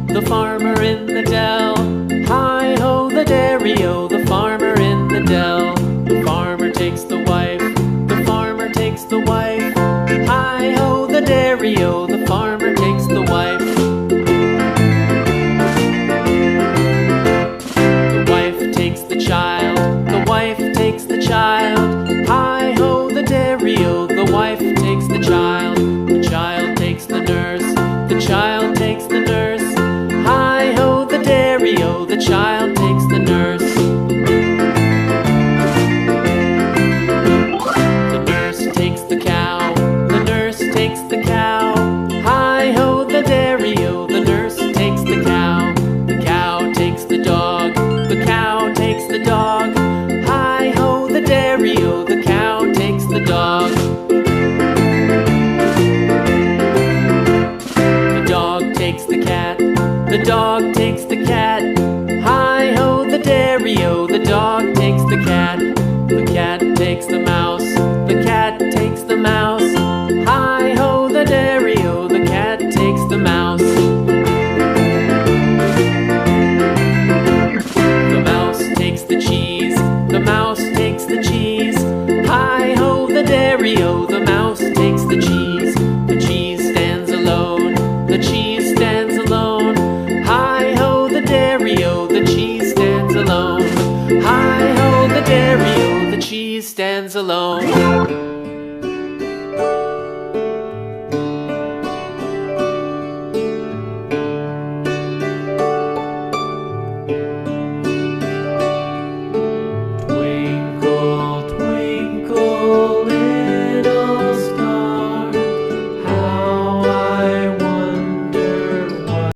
The farmer in the dell. Hi-ho, the dairy-o, the farmer in the dell. The farmer takes the wife, the farmer takes the wife. Hi-ho, the dairy-o, the farmer takes the wife. The wife takes the child, the wife takes the child. Hi-ho, the dairy-o, the wife takes the child. The child takes the nurse, the child takes the nurse. Hi-ho, the dairy-o, the child takes the nurse. The nurse takes the cow, the nurse takes the cow. Hi-ho, the dairy-o, the nurse takes the cow. The cow takes the dog, the cow takes the dog. Hi-ho, the dairy-o, the cow takes the dog. The dog takes the cat, the dog takes the cat. Hi-ho, the dairy-o, the dog takes the cat. The cat takes the mouse, the cat takes the mouse. Hi-ho, the dairy-o, the cat takes the mouse. The mouse takes the cheese, the mouse takes the cheese. Hi-ho, the dairy-o, the mouse takes the cheese. The cheese stands alone, the cheese stands alone. Hi-ho, the dairy-o, the cheese stands alone. Hi-ho, the dairy-o, the cheese stands alone.